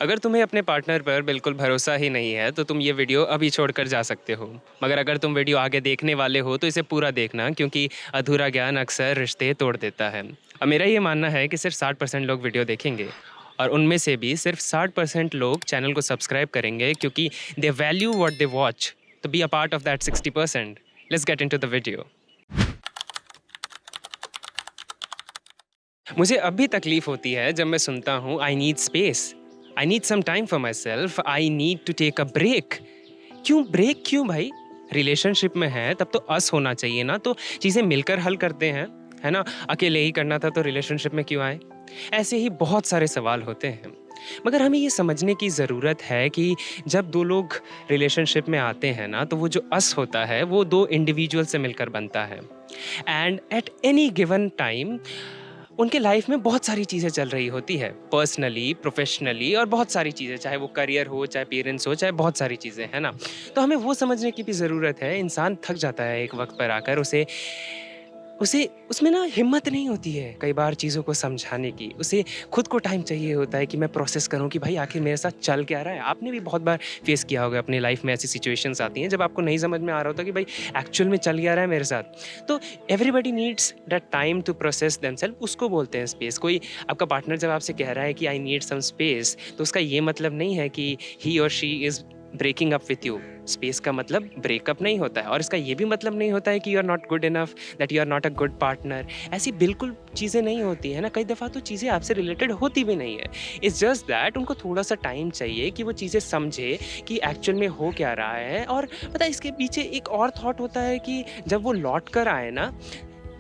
अगर तुम्हें अपने पार्टनर पर बिल्कुल भरोसा ही नहीं है तो तुम ये वीडियो अभी छोड़कर जा सकते हो। मगर अगर तुम वीडियो आगे देखने वाले हो तो इसे पूरा देखना, क्योंकि अधूरा ज्ञान अक्सर रिश्ते तोड़ देता है। और मेरा ये मानना है कि सिर्फ 60% लोग वीडियो देखेंगे, और उनमें से भी सिर्फ 60% लोग चैनल को सब्सक्राइब करेंगे, क्योंकि they value what they watch. तो be a part of that 60%। Let's get into the video. मुझे अब भी तकलीफ होती है जब मैं सुनता हूँ I need space, I need some time for myself, I need to take a break. क्यों ब्रेक, क्यों भाई? रिलेशनशिप में है तब तो अस होना चाहिए ना, तो चीज़ें मिलकर हल करते हैं, है ना? अकेले ही करना था तो रिलेशनशिप में क्यों आए? ऐसे ही बहुत सारे सवाल होते हैं। मगर हमें ये समझने की ज़रूरत है कि जब दो लोग रिलेशनशिप में आते हैं ना, तो वो जो अस होता है वो दो इंडिविजुअल से मिलकर बनता है। And at any given time उनके लाइफ में बहुत सारी चीज़ें चल रही होती है, पर्सनली, प्रोफेशनली, और बहुत सारी चीज़ें, चाहे वो करियर हो, चाहे पेरेंट्स हो, चाहे बहुत सारी चीज़ें, है ना? तो हमें वो समझने की भी ज़रूरत है, इंसान थक जाता है एक वक्त पर आकर, उसे उसे उसमें ना हिम्मत नहीं होती है कई बार चीज़ों को समझाने की। उसे खुद को टाइम चाहिए होता है कि मैं प्रोसेस करूँ कि भाई आखिर मेरे साथ चल क्या रहा है। आपने भी बहुत बार फेस किया होगा अपनी लाइफ में, ऐसी सिचुएशंस आती हैं जब आपको नहीं समझ में आ रहा होता कि भाई एक्चुअल में चल क्या रहा है मेरे साथ। तो everybody needs that time to process themselves, उसको बोलते हैं स्पेस। कोई आपका पार्टनर जब आपसे कह रहा है कि आई नीड सम स्पेस, तो उसका ये मतलब नहीं है कि ही और she is breaking up with you. Space का मतलब ब्रेकअप नहीं होता है, और इसका ये भी मतलब नहीं होता है कि you are not good enough, that you are not a good partner. ऐसी बिल्कुल चीज़ें नहीं होती है ना। कई दफ़ा तो चीज़ें आपसे रिलेटेड होती भी नहीं है। इट्स जस्ट दैट उनको थोड़ा सा टाइम चाहिए कि वो चीज़ें समझे कि एक्चुअल में हो क्या रहा है। और पता है इसके पीछे एक और थॉट होता है कि जब वो लौट कर आए ना,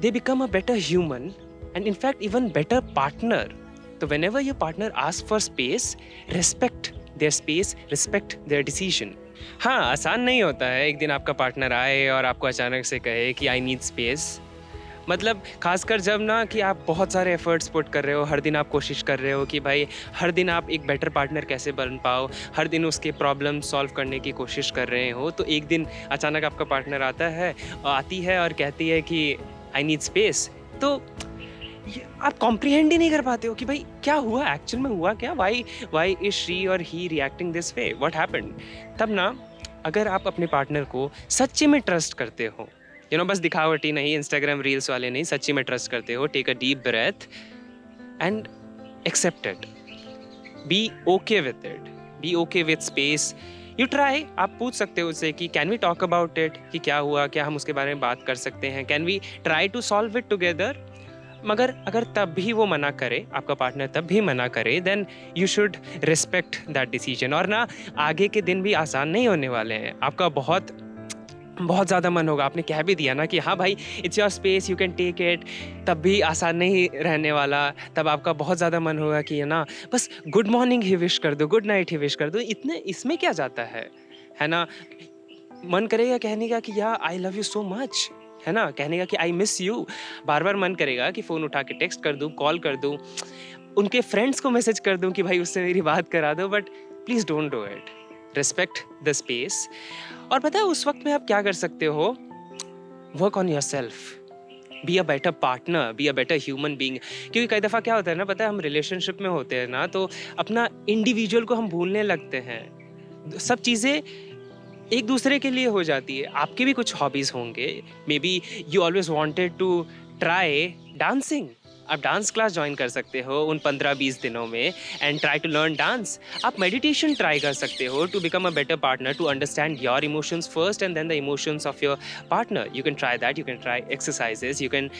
they become a better human and in fact even better partner. तो whenever your partner ask for space, respect their space, respect their decision. हाँ, आसान नहीं होता है एक दिन आपका पार्टनर आए और आपको अचानक से कहे कि आई नीड स्पेस। मतलब खासकर जब ना कि आप बहुत सारे एफर्ट्स पुट कर रहे हो, हर दिन आप कोशिश कर रहे हो कि भाई हर दिन आप एक बेटर पार्टनर कैसे बन पाओ, हर दिन उसके प्रॉब्लम सॉल्व करने की कोशिश कर रहे हो। तो एक दिन अचानक आपका पार्टनर आती है और कहती है कि आई नीड स्पेस। तो ये आप कॉम्प्रिहेंड ही नहीं कर पाते हो कि भाई क्या हुआ, एक्चुअल में हुआ क्या? Y is she or he reacting this way, what happened? तब ना, अगर आप अपने पार्टनर को सच्ची में ट्रस्ट करते हो, बस दिखावटी नहीं, इंस्टाग्राम रील्स वाले नहीं, सच्ची में ट्रस्ट करते हो, take a deep breath and accept it, be okay with it, be okay with space. You try, आप पूछ सकते हो उससे कि can we talk about it, कि क्या हुआ, क्या हम उसके बारे में बात कर सकते हैं, can we try to solve it together. मगर अगर तब भी वो मना करे, आपका पार्टनर तब भी मना करे, then you should respect that decision. और ना, आगे के दिन भी आसान नहीं होने वाले हैं। आपका बहुत बहुत ज़्यादा मन होगा, आपने कह भी दिया ना कि हाँ भाई it's your space, you can take it, तब भी आसान नहीं रहने वाला। तब आपका बहुत ज़्यादा मन होगा कि ना, बस गुड मॉर्निंग ही विश कर दो, गुड नाइट ही विश कर दो, इतने इसमें क्या जाता है ना? मन करेगा कहने का कि यार I love you so much, है ना? कहने का कि आई मिस यू। बार बार मन करेगा कि फ़ोन उठा के टेक्स्ट कर दूँ, कॉल कर दूँ, उनके फ्रेंड्स को मैसेज कर दूँ कि भाई उससे मेरी बात करा दो। But please don't do it, respect the space. और पता है उस वक्त में आप क्या कर सकते हो? Work on your self, be a better partner, be a better human being. क्योंकि कई दफ़ा क्या होता है ना, पता है हम रिलेशनशिप में होते हैं ना, तो अपना इंडिविजुअल को हम भूलने लगते हैं। सब चीज़ें एक दूसरे के लिए हो जाती है। आपके भी कुछ हॉबीज़ होंगे, maybe you always wanted to try dancing. आप डांस क्लास ज्वाइन कर सकते हो उन 15-20 दिनों में and try to learn dance. आप मेडिटेशन ट्राई कर सकते हो to become a better partner, to understand your emotions first and then the emotions of your partner. You can try that, you can try exercises, you can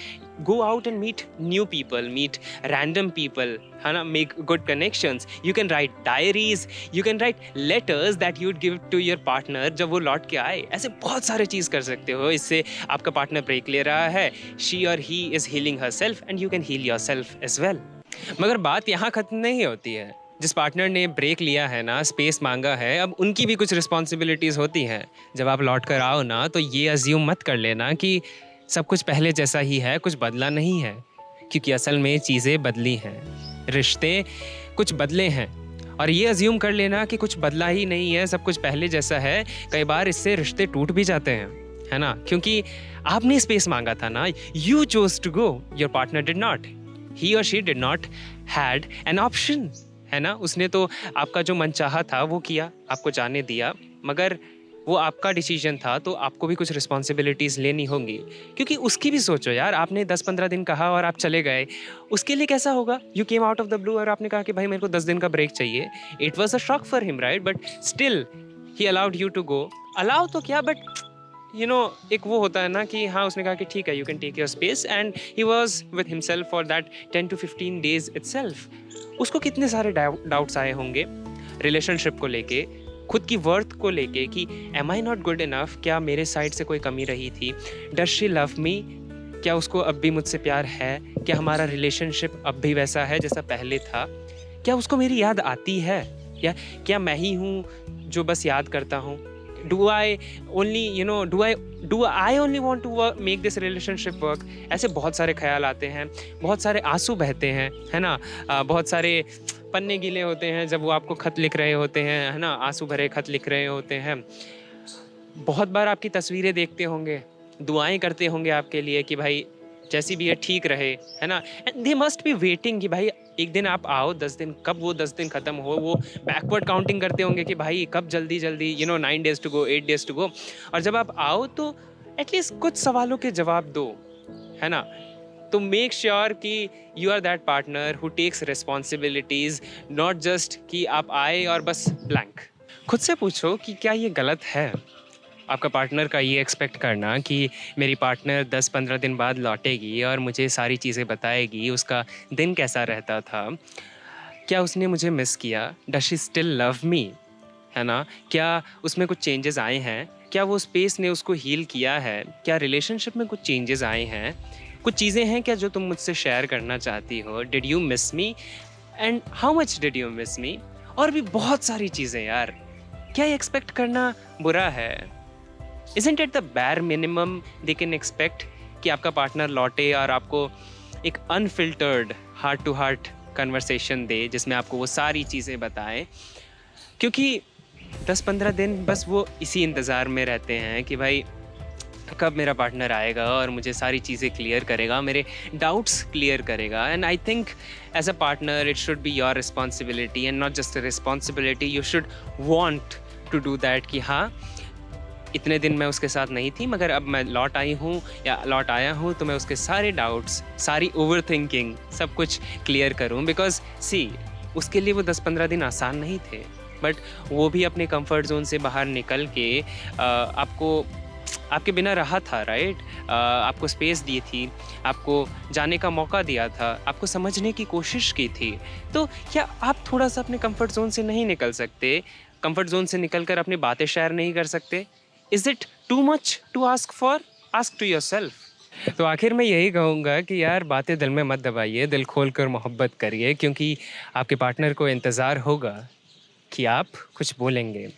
go out and meet new people, meet random people, है ना? Make good connections. You can write diaries, you can write letters that you'd give to your partner जब वो लौट के आए। ऐसे बहुत सारे चीज़ कर सकते हो। इससे आपका पार्टनर ब्रेक ले रहा है, she or he is healing herself and you can heal yourself as well. मगर बात यहाँ खत्म नहीं होती है। जिस पार्टनर ने ब्रेक लिया है ना, स्पेस मांगा है, अब उनकी भी कुछ रिस्पॉन्सिबिलिटीज़ होती हैं। जब आप लौट कर आओ ना, तो ये अज्यूम मत कर लेना कि सब कुछ पहले जैसा ही है, कुछ बदला नहीं है। क्योंकि असल में चीज़ें बदली हैं, रिश्ते कुछ बदले हैं। और ये अज्यूम कर लेना कि कुछ बदला ही नहीं है, सब कुछ पहले जैसा है, कई बार इससे रिश्ते टूट भी जाते हैं, है ना? क्योंकि आपने स्पेस मांगा था ना, you chose to go, your partner did not, he और she did not had an option, है ना? उसने तो आपका जो मनचाहा था वो किया, आपको जाने दिया, मगर वो आपका डिसीजन था तो आपको भी कुछ रिस्पॉन्सिबिलिटीज़ लेनी होंगी। क्योंकि उसकी भी सोचो यार, आपने 10-15 दिन कहा और आप चले गए, उसके लिए कैसा होगा? You came out of the blue और आपने कहा कि भाई मेरे को 10 दिन का ब्रेक चाहिए। It was a shock for him right? But still he allowed you to go. Allow तो क्या, बट एक वो होता है ना कि हाँ, उसने कहा कि ठीक है, you can take your space, and he was with himself for that 10 to 15 days itself. उसको कितने सारे डाउट्स आए होंगे रिलेशनशिप को लेके, खुद की वर्थ को लेके कि am I not good enough, क्या मेरे साइड से कोई कमी रही थी, डज शी लव मी, क्या उसको अब भी मुझसे प्यार है, क्या हमारा रिलेशनशिप अब भी वैसा है जैसा पहले था, क्या उसको मेरी याद आती है, या क्या मैं ही हूँ जो बस याद करता हूँ। Do I only, do I only want to make this relationship work? ऐसे बहुत सारे ख्याल आते हैं, बहुत सारे आंसू बहते हैं, है ना? बहुत सारे पन्ने गीले होते हैं जब वो आपको खत लिख रहे होते हैं, है ना? आंसू भरे खत लिख रहे होते हैं। बहुत बार आपकी तस्वीरें देखते होंगे, दुआएं करते होंगे आपके लिए कि भाई जैसी भी है ठीक रहे, है ना? And they must be waiting कि भाई एक दिन आप आओ, 10 दिन, कब वो 10 दिन खत्म हो, वो बैकवर्ड काउंटिंग करते होंगे कि भाई कब जल्दी जल्दी 9 days to go, 8 days to go. और जब आप आओ तो एटलीस्ट कुछ सवालों के जवाब दो, है ना? तो मेक श्योर कि you are that partner who takes responsibilities, not just कि आप आए और बस ब्लैंक। खुद से पूछो कि क्या ये गलत है आपका पार्टनर का ये एक्सपेक्ट करना कि मेरी पार्टनर 10-15 दिन बाद लौटेगी और मुझे सारी चीज़ें बताएगी, उसका दिन कैसा रहता था, क्या उसने मुझे मिस किया, does she still love me, है ना? क्या उसमें कुछ चेंजेस आए हैं, क्या वो स्पेस ने उसको हील किया है, क्या रिलेशनशिप में कुछ चेंजेस आए हैं, कुछ चीज़ें हैं क्या जो तुम मुझसे शेयर करना चाहती हो, did you miss me and how much did you miss मी, और भी बहुत सारी चीज़ें यार। क्या ये एक्सपेक्ट करना बुरा है? Isn't it the bare minimum they can expect कि आपका पार्टनर लौटे और आपको एक unfiltered heart to heart conversation दे जिसमें आपको वो सारी चीज़ें बताए? क्योंकि 10-15 दिन बस वो इसी इंतज़ार में रहते हैं कि भाई कब मेरा पार्टनर आएगा और मुझे सारी चीज़ें क्लियर करेगा, मेरे डाउट्स क्लियर करेगा। And I think as a partner it should be your responsibility and not just a responsibility, you should want to do that कि हाँ, इतने दिन मैं उसके साथ नहीं थी, मगर अब मैं लौट आई हूँ या लौट आया हूँ तो मैं उसके सारे डाउट्स, सारी ओवर थिंकिंग, सब कुछ क्लियर करूँ। बिकॉज सी, उसके लिए वो 10-15 दिन आसान नहीं थे, बट वो भी अपने कंफर्ट जोन से बाहर निकल के आपके बिना रहा था, राइट? आपको स्पेस दी थी, आपको जाने का मौका दिया था, आपको समझने की कोशिश की थी। तो क्या आप थोड़ा सा अपने कंफर्ट जोन से नहीं निकल सकते? कंफर्ट जोन से निकल कर अपनी बातें शेयर नहीं कर सकते? Is it too much to ask for? Ask to yourself. तो आखिर मैं यही कहूँगा कि यार बातें दिल में मत दबाइए, दिल खोल कर मोहब्बत करिए, क्योंकि आपके पार्टनर को इंतज़ार होगा कि आप कुछ बोलेंगे।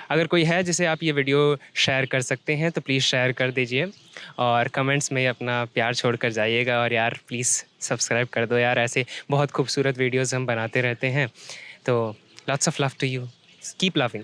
अगर कोई है जिसे आप ये वीडियो शेयर कर सकते हैं तो प्लीज़ शेयर कर दीजिए और कमेंट्स में अपना प्यार छोड़ कर जाइएगा। और यार प्लीज़ सब्सक्राइब कर दो यार, ऐसे बहुत खूबसूरत वीडियोज़ हम बनाते रहते हैं। तो lots of love to you, keep loving.